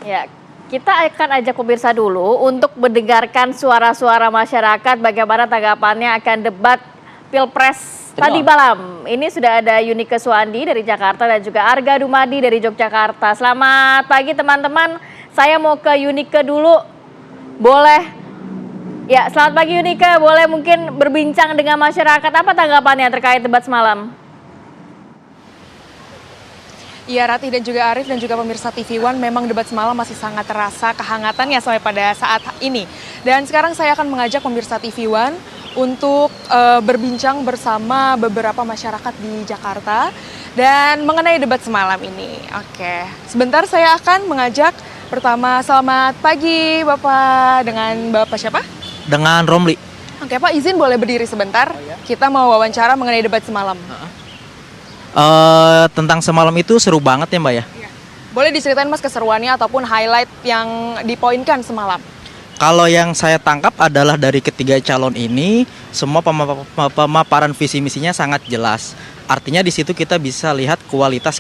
Ya, kita akan ajak pemirsa dulu untuk mendengarkan suara-suara masyarakat bagaimana tanggapannya akan debat Pilpres tadi malam. Ini sudah ada Yunike Suwandi dari Jakarta dan juga Arga Dumadi dari Yogyakarta. Selamat pagi teman-teman, saya mau ke Yunike dulu. Boleh? Ya, selamat pagi Yunike, boleh mungkin berbincang dengan masyarakat, apa tanggapannya terkait debat semalam? Iya, Ratih dan juga Arif dan juga pemirsa TV One, memang debat semalam masih sangat terasa kehangatannya sampai pada saat ini. Dan sekarang saya akan mengajak pemirsa TV One untuk berbincang bersama beberapa masyarakat di Jakarta dan mengenai debat semalam ini. Oke, sebentar saya akan mengajak pertama, selamat pagi Bapak, dengan Bapak siapa? Dengan Romli. Oke Pak, izin boleh berdiri sebentar? Kita mau wawancara mengenai debat semalam. Tentang semalam itu seru banget ya Mbak ya? Boleh diceritain Mas keseruannya ataupun highlight yang dipoinkan semalam? Kalau yang saya tangkap adalah dari ketiga calon ini, semua pemaparan visi misinya sangat jelas. Artinya di situ kita bisa lihat kualitas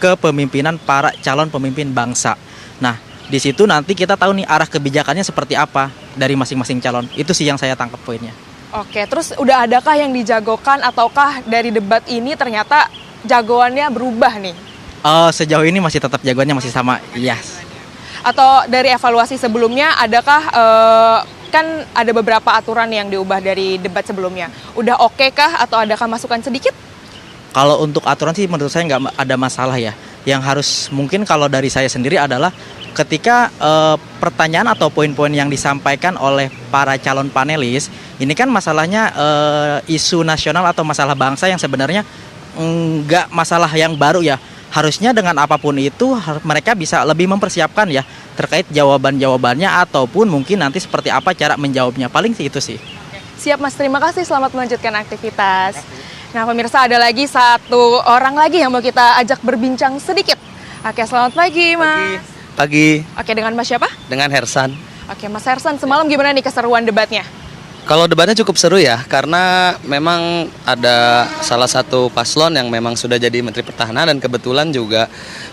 kepemimpinan para calon pemimpin bangsa. Nah, di situ nanti kita tahu nih arah kebijakannya seperti apa dari masing-masing calon. Itu sih yang saya tangkap poinnya. Oke, terus udah adakah yang dijagokan ataukah dari debat ini ternyata jagoannya berubah nih? Sejauh ini masih tetap jagoannya masih sama, yes. Atau dari evaluasi sebelumnya, adakah kan ada beberapa aturan yang diubah dari debat sebelumnya? Udah oke kah atau adakah masukan sedikit? Kalau untuk aturan sih menurut saya nggak ada masalah ya. Yang harus mungkin kalau dari saya sendiri adalah ketika pertanyaan atau poin-poin yang disampaikan oleh para calon panelis, ini kan masalahnya isu nasional atau masalah bangsa yang sebenarnya nggak masalah yang baru ya. Harusnya dengan apapun itu mereka bisa lebih mempersiapkan ya terkait jawaban-jawabannya ataupun mungkin nanti seperti apa cara menjawabnya. Paling sih itu sih. Siap Mas, terima kasih. Selamat melanjutkan aktivitas. Nah pemirsa, ada lagi satu orang lagi yang mau kita ajak berbincang sedikit. Oke, selamat pagi Mas. Pagi. Oke, dengan Mas siapa? Dengan Hersan. Oke, Mas Hersan, semalam gimana nih keseruan debatnya? Kalau debatnya cukup seru ya, karena memang ada salah satu paslon yang memang sudah jadi Menteri Pertahanan dan kebetulan juga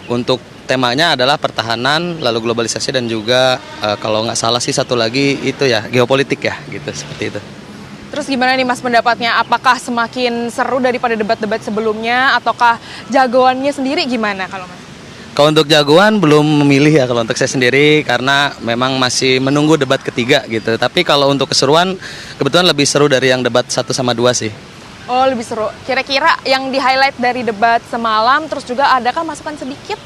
untuk temanya adalah pertahanan, lalu globalisasi dan juga kalau nggak salah sih satu lagi itu ya geopolitik ya, gitu seperti itu. Terus gimana nih Mas pendapatnya? Apakah semakin seru daripada debat-debat sebelumnya ataukah jagoannya sendiri gimana kalau Mas? Kalau untuk jagoan belum memilih ya kalau untuk saya sendiri karena memang masih menunggu debat ketiga gitu. Tapi kalau untuk keseruan kebetulan lebih seru dari yang debat 1 sama 2 sih. Oh, lebih seru. Kira-kira yang di-highlight dari debat semalam terus juga adakah masukan sedikit?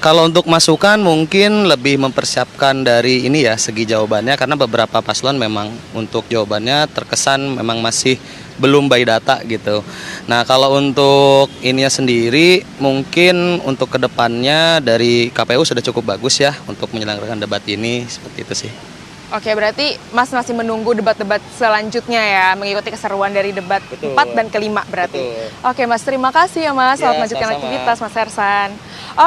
Kalau untuk masukan mungkin lebih mempersiapkan dari ini ya segi jawabannya karena beberapa paslon memang untuk jawabannya terkesan memang masih belum by data gitu. Nah kalau untuk ininya sendiri mungkin untuk kedepannya dari KPU sudah cukup bagus ya untuk menyelenggarakan debat ini seperti itu sih. Oke, berarti Mas masih menunggu debat-debat selanjutnya ya, mengikuti keseruan dari debat 4 dan ke-5 berarti. Betul. Oke Mas, terima kasih ya Mas, selamat melanjutkan aktivitas Mas Hersan.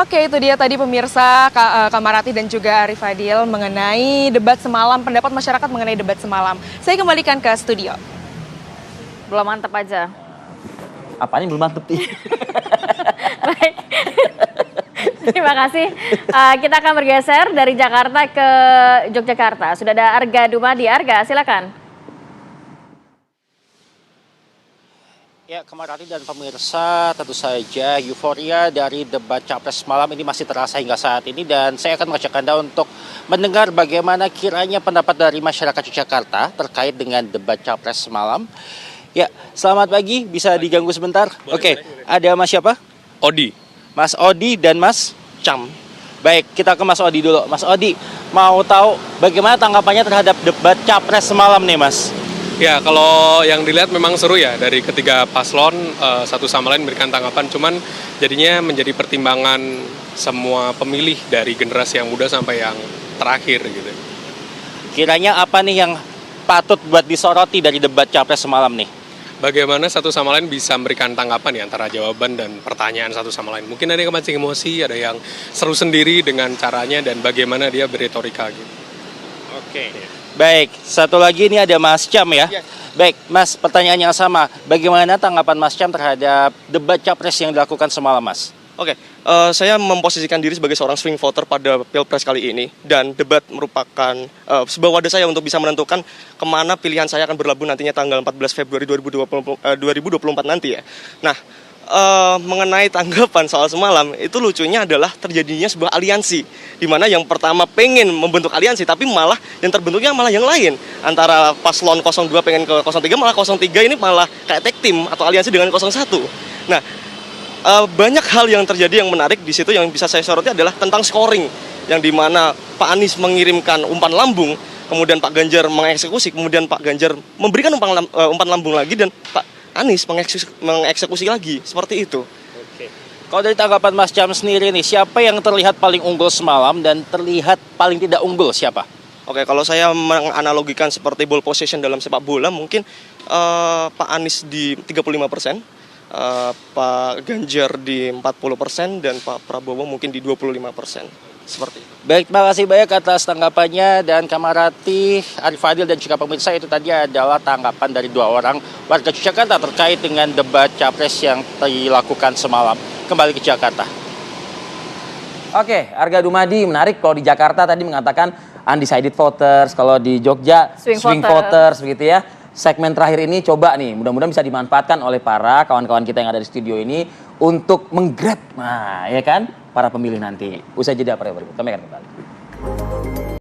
Oke, itu dia tadi pemirsa Kamarati dan juga Arif Fadil mengenai debat semalam, pendapat masyarakat mengenai debat semalam. Saya kembalikan ke studio. Belum mantep aja. Apanya belum mantep nih? Baik. Terima kasih. Kita akan bergeser dari Jakarta ke Yogyakarta. Sudah ada Arga Dumadi. Arga, silakan. Ya, Kamarati dan pemirsa, tentu saja euforia dari debat Capres malam ini masih terasa hingga saat ini dan saya akan mengajak Anda untuk mendengar bagaimana kiranya pendapat dari masyarakat Yogyakarta terkait dengan debat Capres semalam. Ya, selamat pagi. Bisa diganggu sebentar? Oke, ada Mas siapa? Odi. Mas Odi dan Mas Cam. Baik, kita ke Mas Odi dulu. Mas Odi, mau tahu bagaimana tanggapannya terhadap debat Capres semalam nih, Mas? Ya, kalau yang dilihat memang seru ya dari ketiga paslon satu sama lain memberikan tanggapan, cuman jadinya menjadi pertimbangan semua pemilih dari generasi yang muda sampai yang terakhir gitu. Kiranya apa nih yang patut buat disoroti dari debat Capres semalam nih? Bagaimana satu sama lain bisa memberikan tanggapan ya antara jawaban dan pertanyaan satu sama lain. Mungkin ada yang kemancing emosi, ada yang seru sendiri dengan caranya dan bagaimana dia berretorika gitu. Oke. Baik, satu lagi ini ada Mas Cam ya. Baik, Mas, pertanyaan yang sama. Bagaimana tanggapan Mas Cam terhadap debat Capres yang dilakukan semalam, Mas? Oke, saya memposisikan diri sebagai seorang swing voter pada Pilpres kali ini, dan debat merupakan sebuah wadah saya untuk bisa menentukan kemana pilihan saya akan berlabuh nantinya tanggal 14 Februari 2024 nanti ya. Nah, mengenai tanggapan soal semalam, itu lucunya adalah terjadinya sebuah aliansi, di mana yang pertama pengen membentuk aliansi, tapi malah yang terbentuknya malah yang lain. Antara paslon 02 pengen ke 03, malah 03 ini malah kayak tag team atau aliansi dengan 01. Nah, banyak hal yang terjadi yang menarik di situ. Yang bisa saya soroti adalah tentang scoring, yang dimana Pak Anies mengirimkan umpan lambung, kemudian Pak Ganjar mengeksekusi, kemudian Pak Ganjar memberikan umpan lambung lagi, dan Pak Anies mengeksekusi lagi, seperti itu. Oke. Kalau dari tanggapan Mas Jam sendiri nih, siapa yang terlihat paling unggul semalam dan terlihat paling tidak unggul siapa? Oke, kalau saya menganalogikan seperti ball possession dalam sepak bola, mungkin Pak Anies di 35%, Pak Ganjar di 40%, dan Pak Prabowo mungkin di 25%. Seperti itu. Baik, terima kasih banyak atas tanggapannya, dan Kamarati, Arif Fadil, dan juga pemirsa, itu tadi adalah tanggapan dari dua orang warga Jakarta terkait dengan debat Capres yang dilakukan semalam. Kembali ke Jakarta. Oke, Arga Dumadi, menarik kalau di Jakarta tadi mengatakan undecided voters, kalau di Jogja swing voters begitu ya. Segmen terakhir ini coba nih, mudah-mudahan bisa dimanfaatkan oleh para kawan-kawan kita yang ada di studio ini untuk menggrab, nah ya kan, para pemilih nanti. Usai jeda berikut, kami akan kembali.